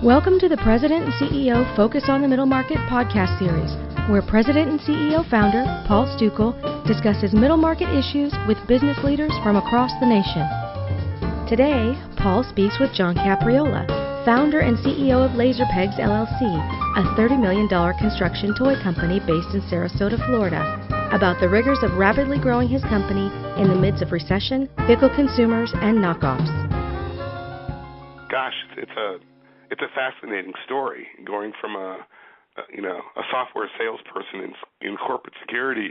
Welcome to the President and CEO Focus on the Middle Market podcast series, where President and CEO founder Paul Stukel discusses middle market issues with business leaders from across the nation. Today, Paul speaks with Jon Capriola, founder and CEO of Laser Pegs LLC, a $30 million construction toy company based in Sarasota, Florida, about the rigors of rapidly growing his company in the midst of recession, fickle consumers, and knockoffs. Gosh, it's a fascinating story, going from a software salesperson in corporate security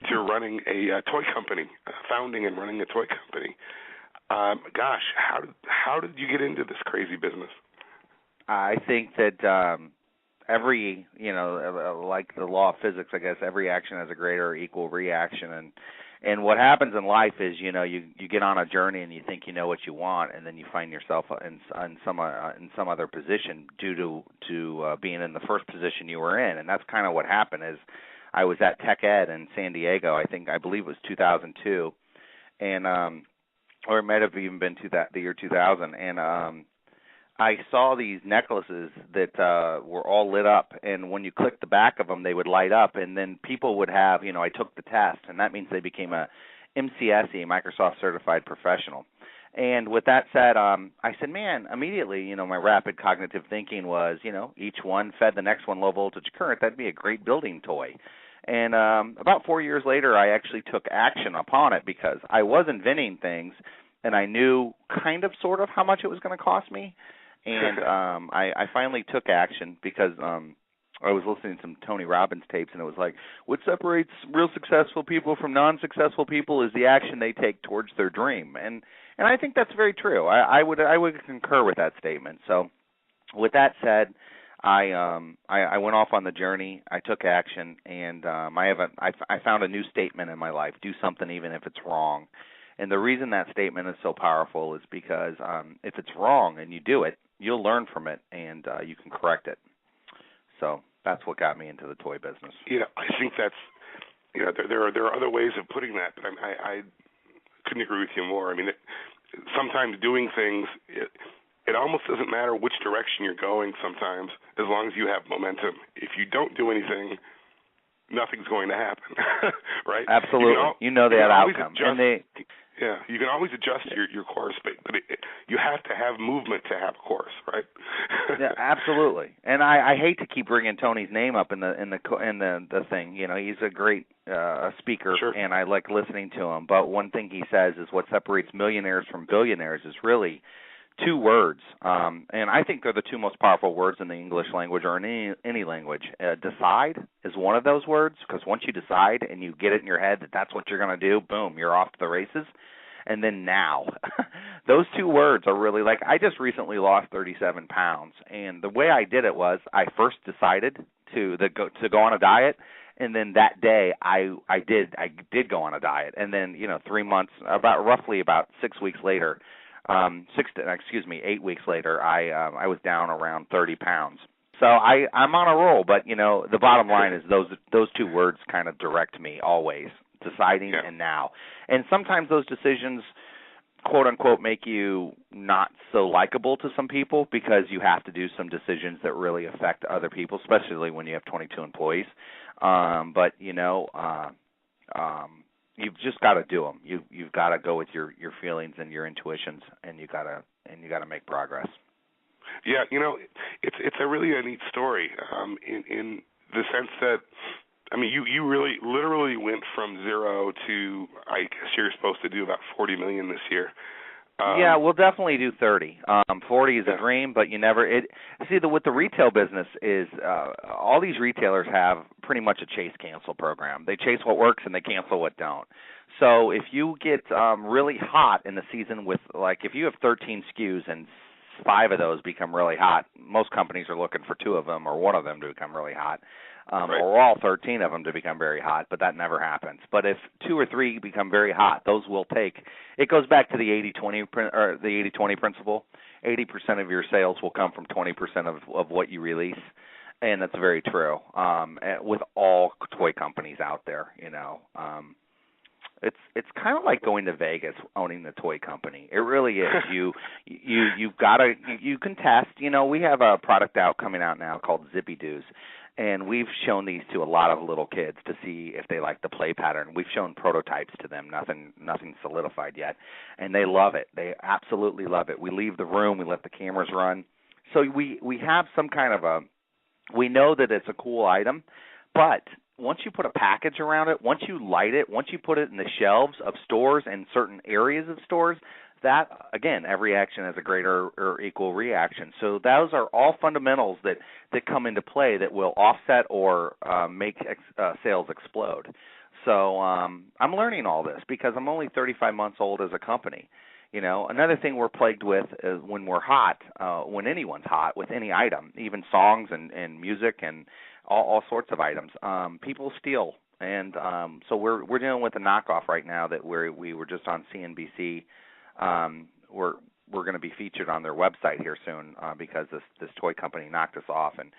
to running a toy company, founding and running a toy company. Gosh, how did you get into this crazy business? I think that every, like the law of physics, I guess, every action has a greater or equal reaction. And what happens in life is, you get on a journey and you think you know what you want, and then you find yourself in some other position due to being in the first position you were in. And that's kind of what happened. Is I was at Tech Ed in San Diego. I believe it was 2002, and or it might have even been the year 2000. And I saw these necklaces that were all lit up, and when you clicked the back of them, they would light up, and then people would have, I took the test, and that means they became a MCSE, Microsoft Certified Professional. And with that said, I said, man, immediately, my rapid cognitive thinking was, each one fed the next one low voltage current. That'd be a great building toy. And about 4 years later, I actually took action upon it because I was inventing things, and I knew kind of sort of how much it was going to cost me. And I finally took action because I was listening to some Tony Robbins tapes, and it was like, what separates real successful people from non-successful people is the action they take towards their dream. And I think that's very true. I would concur with that statement. So with that said, I went off on the journey. I took action, and I found a new statement in my life: do something even if it's wrong. And the reason that statement is so powerful is because if it's wrong and you do it, you'll learn from it, and you can correct it. So that's what got me into the toy business. I think that's, there are other ways of putting that, but I couldn't agree with you more. I mean, sometimes doing things, it almost doesn't matter which direction you're going sometimes, as long as you have momentum. If you don't do anything, nothing's going to happen, right? Absolutely. You know that outcome. Yeah, you can always adjust your course, but you have to have movement to have a course, right? Yeah, absolutely. And I hate to keep bringing Tony's name up in the thing. He's a great speaker, sure, and I like listening to him. But one thing he says is what separates millionaires from billionaires is really two words, and I think they're the two most powerful words in the English language or in any language. Decide is one of those words, because once you decide and you get it in your head that that's what you're going to do, boom, you're off to the races. And then now, those two words are really like, I just recently lost 37 pounds, and the way I did it was I first decided to go on a diet. And then that day, I did go on a diet, and then 3 months, roughly about 6 weeks later. 8 weeks later, I was down around 30 pounds. So I'm on a roll, but the bottom line is those two words kind of direct me always: deciding and now. And sometimes those decisions, quote unquote, make you not so likable to some people because you have to do some decisions that really affect other people, especially when you have 22 employees. But you've just got to do them. You've got to go with your feelings and your intuitions, and you got to make progress. Yeah, it's a really neat story in the sense that, I mean, you really literally went from zero to, I guess you're supposed to do about 40 million this year. Yeah, we'll definitely do 30. 40 is a dream, but with the retail business is all these retailers have pretty much a chase cancel program. They chase what works and they cancel what don't. So if you get really hot in the season with, like, if you have 13 SKUs and 5 of those become really hot, most companies are looking for 2 of them or 1 of them to become really hot. Right. Or all 13 of them to become very hot, but that never happens. But if 2 or 3 become very hot, those will take. It goes back to the 80-20 principle. 80% of your sales will come from 20% of what you release, and that's very true with all toy companies out there. it's kind of like going to Vegas owning the toy company. It really is. You've got to you can test. You know, we have a product coming out now called Zippy Doos, and we've shown these to a lot of little kids to see if they like the play pattern. We've shown prototypes to them, nothing solidified yet, and they love it. They absolutely love it. We leave the room, we let the cameras run. So we have some kind of we know that it's a cool item, but once you put a package around it, once you light it, once you put it in the shelves of stores and certain areas of stores, that, again, every action has a greater or equal reaction. So those are all fundamentals that come into play that will offset or make sales explode. So I'm learning all this because I'm only 35 months old as a company. You know, another thing we're plagued with is when we're hot, when anyone's hot with any item, even songs and music and all sorts of items, people steal. And so we're dealing with a knockoff right now that we were just on CNBC. We're going to be featured on their website here soon because this toy company knocked us off, and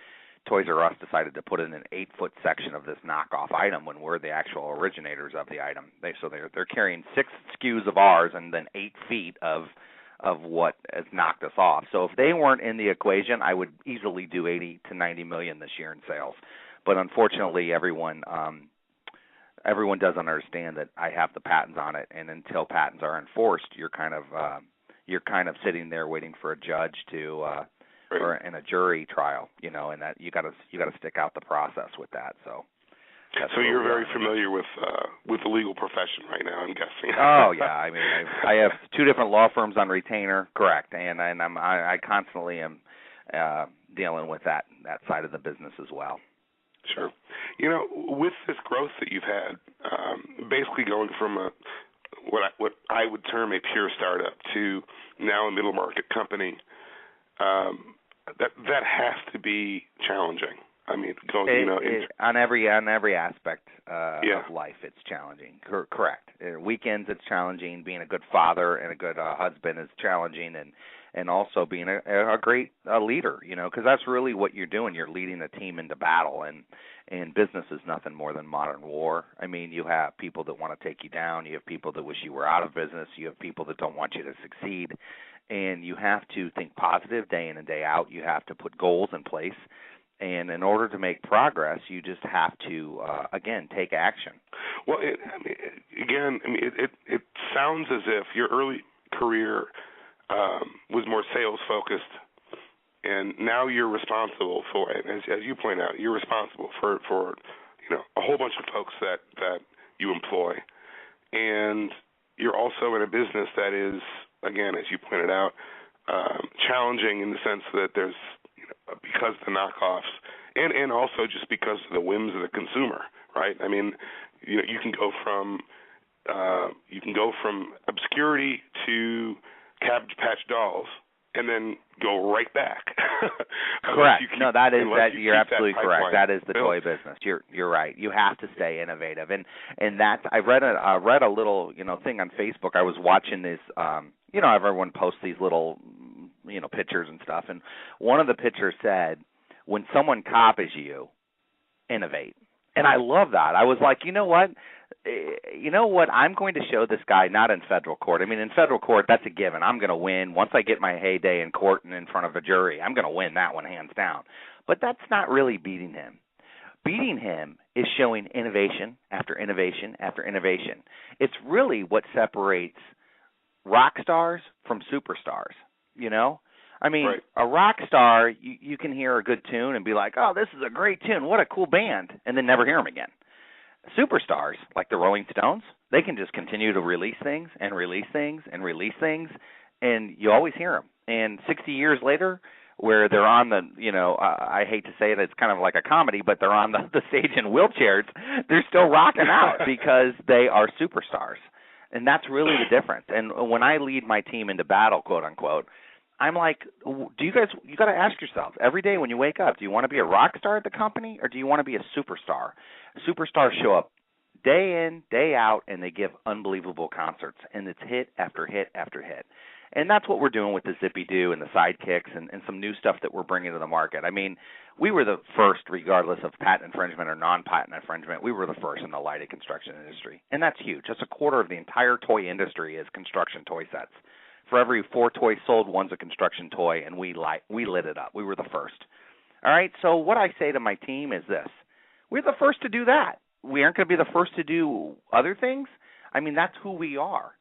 Toys R Us decided to put in an 8-foot section of this knockoff item when we're the actual originators of the item. They're carrying 6 SKUs of ours and then 8 feet of what has knocked us off. So if they weren't in the equation, I would easily do 80 to 90 million this year in sales. But unfortunately, everyone doesn't understand that I have the patents on it, and until patents are enforced, you're kind of sitting there waiting for a judge to or in a jury trial, you know, and that you got to stick out the process with that. So you're very familiar with the legal profession right now, I'm guessing. Oh yeah, I mean, I have 2 different law firms on retainer, correct, and I constantly am dealing with that side of the business as well. Sure. You know, with this growth that you've had, basically going from what I would term a pure startup to now a middle market company, that has to be challenging. I mean, on every aspect of life, it's challenging. Correct. Weekends, it's challenging. Being a good father and a good husband is challenging, and also being a great leader. You know, because that's really what you're doing. You're leading a team into battle, and business is nothing more than modern war. I mean, you have people that want to take you down. You have people that wish you were out of business. You have people that don't want you to succeed, and you have to think positive day in and day out. You have to put goals in place. And in order to make progress, you just have to, again, take action. Well, it sounds as if your early career was more sales-focused, and now you're responsible for, as you point out, you're responsible for a whole bunch of folks that you employ, and you're also in a business that is, again, as you pointed out, challenging in the sense that there's, because of the knockoffs, and also just because of the whims of the consumer, right? I mean, you can go from obscurity to Cabbage Patch Dolls, and then go right back. Correct. You're absolutely correct. That is the toy business. You're right. You have to stay innovative, and that's. I read a little thing on Facebook. I was watching this. Everyone posts these little pictures and stuff, and one of the pictures said, when someone copies you, innovate. And I love that. I was like, you know what, I'm going to show this guy, not in federal court. I mean, in federal court, that's a given. I'm going to win. Once I get my heyday in court and in front of a jury, I'm going to win that one hands down. But that's not really beating him. Beating him is showing innovation after innovation after innovation. It's really what separates rock stars from superstars. I mean, right. A rock star, you can hear a good tune and be like, oh, this is a great tune, what a cool band, and then never hear them again. Superstars, like the Rolling Stones, they can just continue to release things and release things and release things, and you always hear them. And 60 years later, where they're on the, I hate to say it, it's kind of like a comedy, but they're on the stage in wheelchairs, they're still rocking out because they are superstars. And that's really the difference. And when I lead my team into battle, quote unquote, I'm like, you got to ask yourself every day when you wake up, do you want to be a rock star at the company or do you want to be a superstar? Superstars show up day in, day out, and they give unbelievable concerts, and it's hit after hit after hit. And that's what we're doing with the Zippy-Doo and the Sidekicks and some new stuff that we're bringing to the market. I mean, we were the first, regardless of patent infringement or non-patent infringement, we were the first in the lighted construction industry. And that's huge. That's a quarter of the entire toy industry is construction toy sets. For every 4 toys sold, one's a construction toy, and we lit it up. We were the first. All right, so what I say to my team is this. We're the first to do that. We aren't going to be the first to do other things. I mean, that's who we are.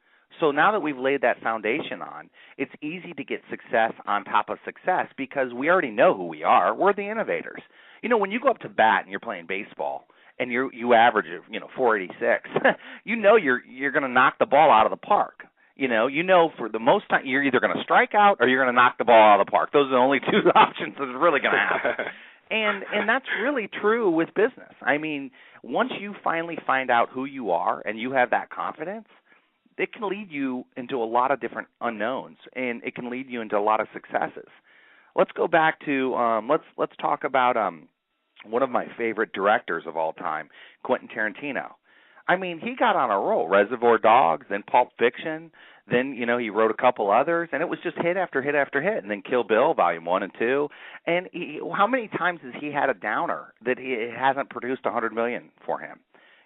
So now that we've laid that foundation on, it's easy to get success on top of success because we already know who we are. We're the innovators. You know, when you go up to bat and you're playing baseball and you average, 486, you know you're going to knock the ball out of the park. You know for the most time you're either going to strike out or you're going to knock the ball out of the park. Those are the only 2 options that's really going to happen. And that's really true with business. I mean, once you finally find out who you are and you have that confidence, it can lead you into a lot of different unknowns, and it can lead you into a lot of successes. Let's go back to let's talk about one of my favorite directors of all time, Quentin Tarantino. I mean, he got on a roll. Reservoir Dogs, then Pulp Fiction, then he wrote a couple others, and it was just hit after hit after hit. And then Kill Bill, Volume 1 and 2. And how many times has he had a downer that it hasn't produced $100 million for him?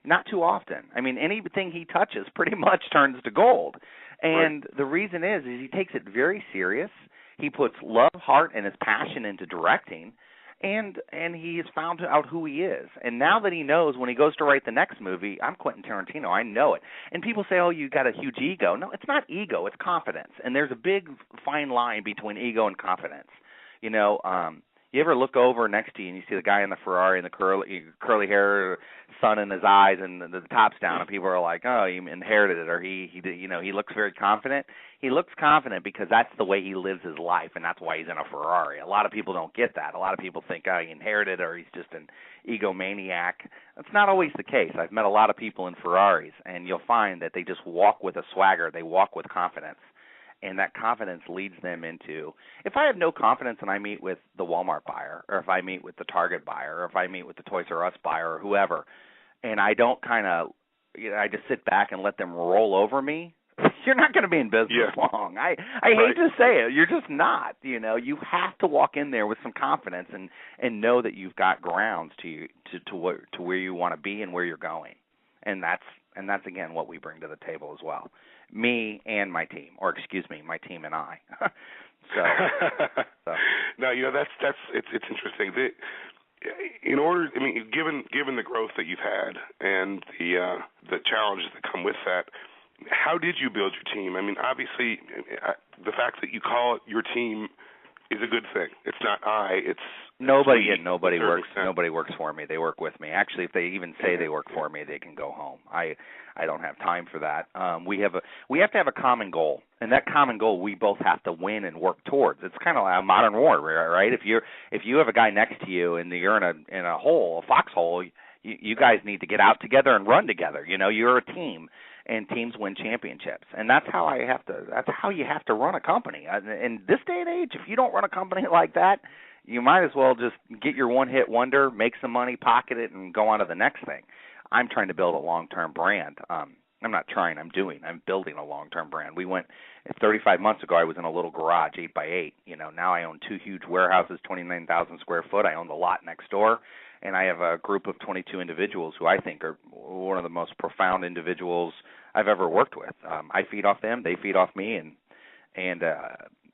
Not too often. I mean, anything he touches pretty much turns to gold. And the reason is he takes it very serious. He puts love, heart, and his passion into directing, and he has found out who he is. And now that he knows when he goes to write the next movie, I'm Quentin Tarantino, I know it. And people say, oh, you got a huge ego. No, it's not ego, it's confidence. And there's a big fine line between ego and confidence. You ever look over next to you and you see the guy in the Ferrari and the curly hair, sun in his eyes, and the top's down, and people are like, oh, he inherited it, or he looks very confident. He looks confident because that's the way he lives his life, and that's why he's in a Ferrari. A lot of people don't get that. A lot of people think, oh, he inherited it, or he's just an egomaniac. That's not always the case. I've met a lot of people in Ferraris, and you'll find that they just walk with a swagger. They walk with confidence. And that confidence leads them into, if I have no confidence and I meet with the Walmart buyer, or if I meet with the Target buyer, or if I meet with the Toys R Us buyer, or whoever, and I don't I just sit back and let them roll over me, you're not going to be in business long. I hate to say it. You're just not. You have to walk in there with some confidence and know that you've got grounds to where you want to be and where you're going. And that's again what we bring to the table as well. Me and my team, or excuse me, my team and I. so. No, it's interesting. Given the growth that you've had and the challenges that come with that, how did you build your team? I mean, obviously, the fact that you call it your team is a good thing. It's not it's nobody works for me. They work with me. Actually, if they even say they work for me, they can go home. I don't have time for that. We have to have a common goal, and that common goal we both have to win and work towards. It's kind of like a modern war, right? If you have a guy next to you and you're in a hole, a foxhole, you guys need to get out together and run together. You're a team. And teams win championships, and that's how you have to run a company. In this day and age, if you don't run a company like that, you might as well just get your one-hit wonder, make some money, pocket it, and go on to the next thing. I'm trying to build a long-term brand. I'm building a long-term brand. 35 months ago, I was in a little garage, 8x8. Now I own 2 huge warehouses, 29,000 square foot. I own the lot next door. And I have a group of 22 individuals who I think are one of the most profound individuals I've ever worked with. I feed off them, they feed off me, and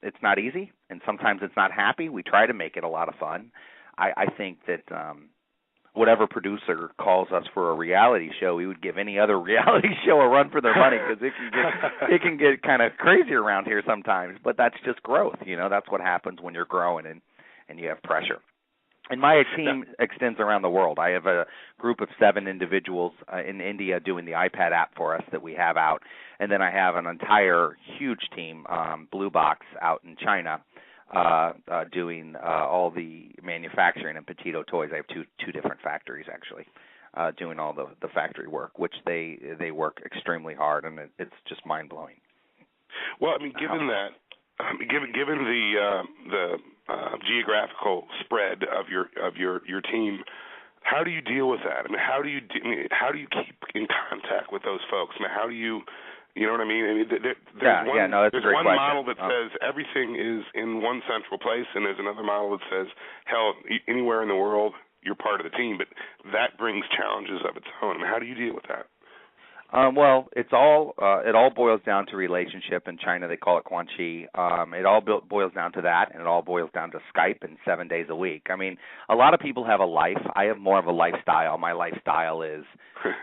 it's not easy, and sometimes it's not happy. We try to make it a lot of fun. I think that whatever producer calls us for a reality show, we would give any other reality show a run for their money because it can get kind of crazy around here sometimes. But that's just growth, That's what happens when you're growing and you have pressure. And my team extends around the world. I have a group of 7 individuals in India doing the iPad app for us that we have out. And then I have an entire huge team, Blue Box, out in China doing all the manufacturing and Petito Toys. I have two different factories, actually, doing all the factory work, which they work extremely hard, and it's just mind-blowing. Well, I mean, given the geographical spread of your team, how do you deal with that? I mean, how do you keep in contact with those folks? I mean, how do you You know what I mean? There's that's a great one question. model that says everything is in one central place, and there's another model that says, hell, anywhere in the world, you're part of the team. But that brings challenges of its own. I mean, how do you deal with that? Well, it all boils down to relationship. In China, they call it guanxi. It all boils down to that, and it all boils down to Skype and 7 days a week. I mean, a lot of people have a life. I have more of a lifestyle. My lifestyle is,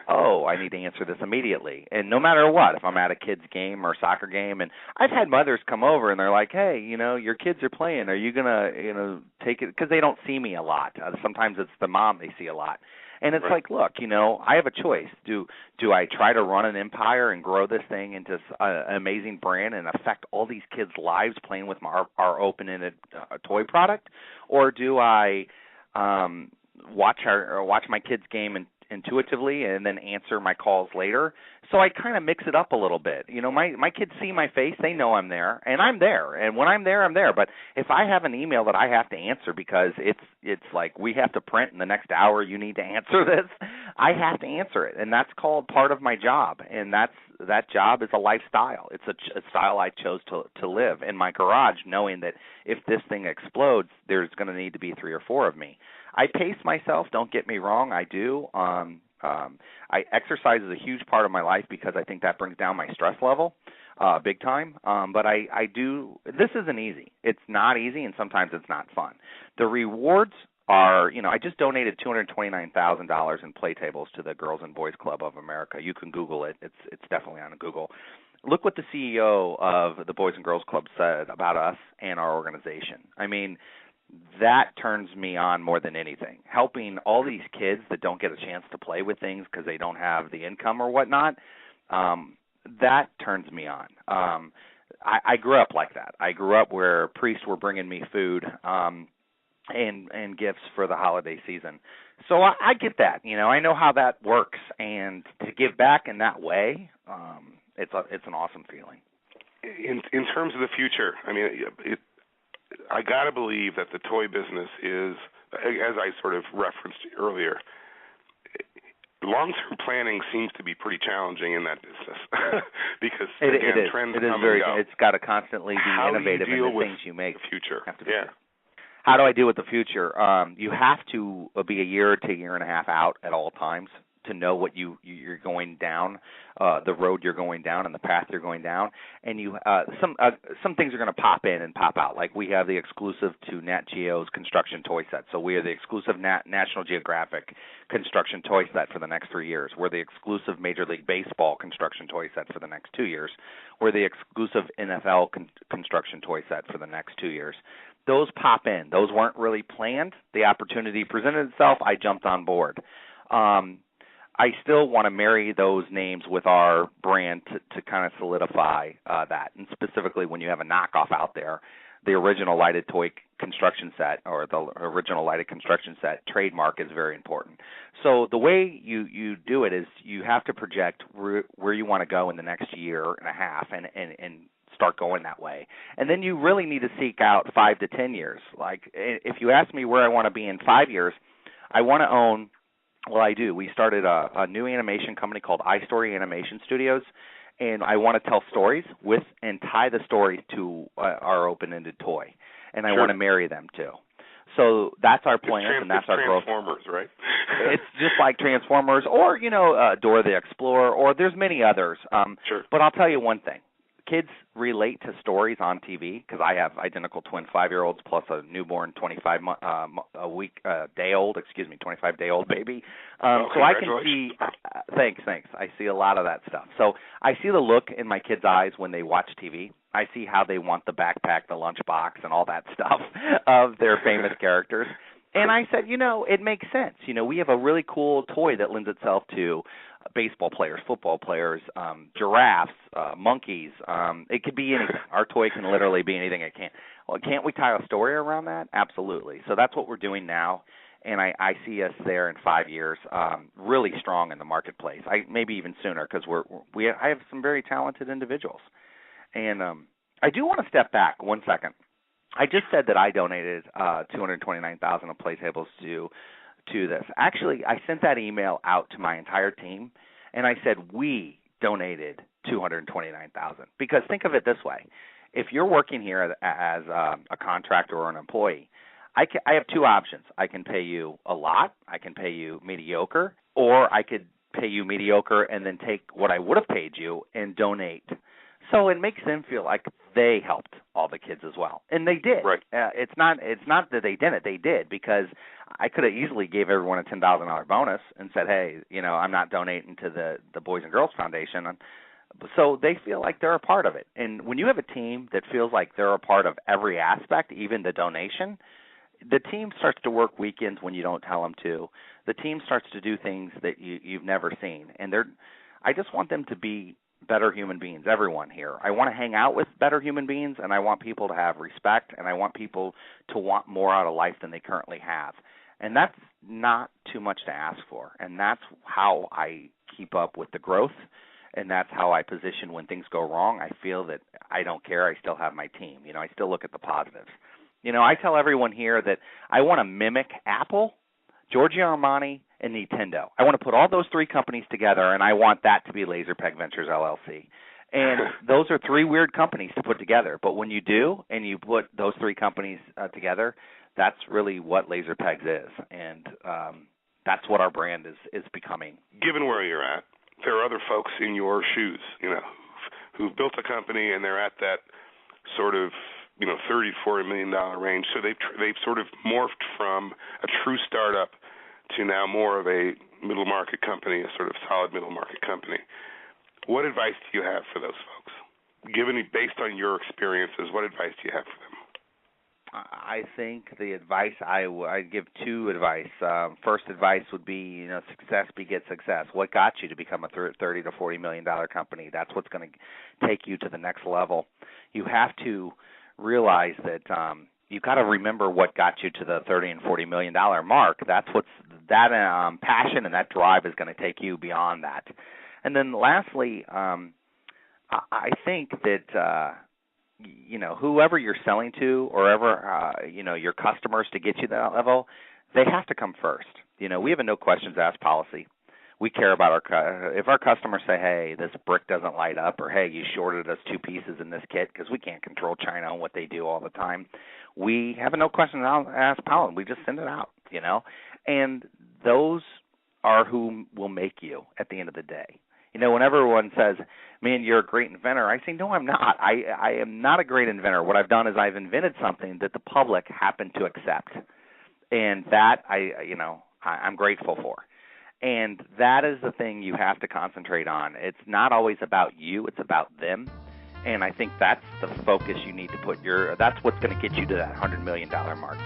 I need to answer this immediately. And no matter what, if I'm at a kid's game or soccer game, and I've had mothers come over and they're like, hey, your kids are playing. Are you going to, take it? Because they don't see me a lot. Sometimes it's the mom they see a lot. And it's like, look, I have a choice. Do I try to run an empire and grow this thing into an amazing brand and affect all these kids' lives playing with our open-ended toy product, or do I watch my kids' game intuitively and then answer my calls later? So I kind of mix it up a little bit. My kids see my face, they know I'm there, and I'm there. And when I'm there, I'm there. But if I have an email that I have to answer because it's like we have to print in the next hour, you need to answer this, I have to answer it. And that's called part of my job. And that job is a lifestyle. It's a style I chose to live in my garage, knowing that if this thing explodes, there's going to need to be 3 or 4 of me. I pace myself, don't get me wrong, I do. Exercise is a huge part of my life because I think that brings down my stress level big time. But I do – this isn't easy. It's not easy, and sometimes it's not fun. The rewards are – I just donated $229,000 in play tables to the Girls and Boys Club of America. You can Google it. It's definitely on Google. Look what the CEO of the Boys and Girls Club said about us and our organization. I mean – that turns me on more than anything. Helping all these kids that don't get a chance to play with things because they don't have the income or whatnot, that turns me on. I grew up like that. I grew up where priests were bringing me food and gifts for the holiday season. So I get that. I know how that works, and to give back in that way, it's an awesome feeling. In terms of the future, I mean, I got to believe that the toy business is, as I sort of referenced earlier, long-term planning seems to be pretty challenging in that business because, again, trends come and go. It's got to constantly be innovative in the things you make. The future? How do I deal with the future? You have to be a year to a year and a half out at all times to know what you're going down, the road you're going down and the path you're going down. And some things are going to pop in and pop out. Like we have the exclusive to Nat Geo's construction toy set. So we are the exclusive National Geographic construction toy set for the next 3 years. We're the exclusive Major League Baseball construction toy set for the next 2 years. We're the exclusive NFL construction toy set for the next 2 years. Those pop in. Those weren't really planned. The opportunity presented itself. I jumped on board. I still want to marry those names with our brand to kind of solidify that. And specifically when you have a knockoff out there, the original lighted toy construction set or the original lighted construction set trademark is very important. So the way you do it is you have to project where you want to go in the next year and a half and start going that way. And then you really need to seek out 5 to 10 years. Like if you ask me where I want to be in 5 years, I want to own – well, I do. We started a new animation company called iStory Animation Studios, and I want to tell stories with and tie the stories to our open-ended toy, and I want to marry them too. So that's our plan, and that's our growth. Transformers, right? It's just like Transformers, or Dora the Explorer, or there's many others. Sure. But I'll tell you one thing. Kids relate to stories on TV because I have identical twin 5-year-olds plus a newborn 25-day-old baby. So I can see thanks. I see a lot of that stuff. So I see the look in my kids' eyes when they watch TV. I see how they want the backpack, the lunchbox, and all that stuff of their famous characters. And I said, it makes sense. We have a really cool toy that lends itself to baseball players, football players, giraffes, monkeys. It could be anything. Our toy can literally be anything it can. Well, can't we tie a story around that? Absolutely. So that's what we're doing now, and I see us there in 5 years, really strong in the marketplace. Maybe even sooner because I have some very talented individuals. And I do want to step back 1 second. I just said that I donated $229,000 of play tables to this. Actually, I sent that email out to my entire team, and I said we donated $229,000. Because think of it this way. If you're working here as a contractor or an employee, I have two options. I can pay you a lot, I can pay you mediocre, or I could pay you mediocre and then take what I would have paid you and donate. So it makes them feel like they helped all the kids as well, and they did. Right. It's not that they didn't. They did, because I could have easily gave everyone a $10,000 bonus and said, hey, I'm not donating to the Boys and Girls Foundation. So they feel like they're a part of it. And when you have a team that feels like they're a part of every aspect, even the donation, the team starts to work weekends when you don't tell them to. The team starts to do things that you've never seen. And I just want them to be better human beings, everyone here. I want to hang out with better human beings, and I want people to have respect, and I want people to want more out of life than they currently have. And that's not too much to ask for. And that's how I keep up with the growth, and that's how I position when things go wrong. I feel that I don't care. I still have my team. I still look at the positives. I tell everyone here that I want to mimic Apple, Giorgio Armani, and Nintendo. I want to put all those three companies together, and I want that to be LaserPeg Ventures, LLC. And those are three weird companies to put together. But when you do, and you put those three companies together, that's really what LaserPegs is. And that's what our brand is becoming. Given where you're at, there are other folks in your shoes, who've built a company, and they're at that sort of $30-40 million range. So they've sort of morphed from a true startup to now more of a middle market company, a sort of solid middle market company. What advice do you have for those folks? Based on your experiences, what advice do you have for them? I think the advice I give two advice. First advice would be, success begets success. What got you to become a $30 to $40 million company? That's what's going to take you to the next level. You have to realize that you've got to remember what got you to the $30 and $40 million mark. That's that passion and that drive is going to take you beyond that. And then lastly, I think that whoever you're selling to, or ever your customers, to get you to that level, they have to come first. We have a no questions asked policy. We care about if our customers say, hey, this brick doesn't light up, or hey, you shorted us 2 pieces in this kit, because we can't control China and what they do all the time. We have a no questions asked policy. We just send it out, and those are who will make you at the end of the day. When everyone says, man, you're a great inventor, I say, no, I'm not. I am not a great inventor. What I've done is I've invented something that the public happened to accept, and that I'm grateful for. And that is the thing you have to concentrate on. It's not always about you, it's about them. And I think that's the focus you need to put that's what's going to get you to that $100 million mark.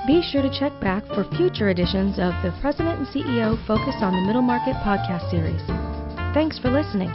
Be sure to check back for future editions of the President and CEO Focus on the Middle Market podcast series. Thanks for listening.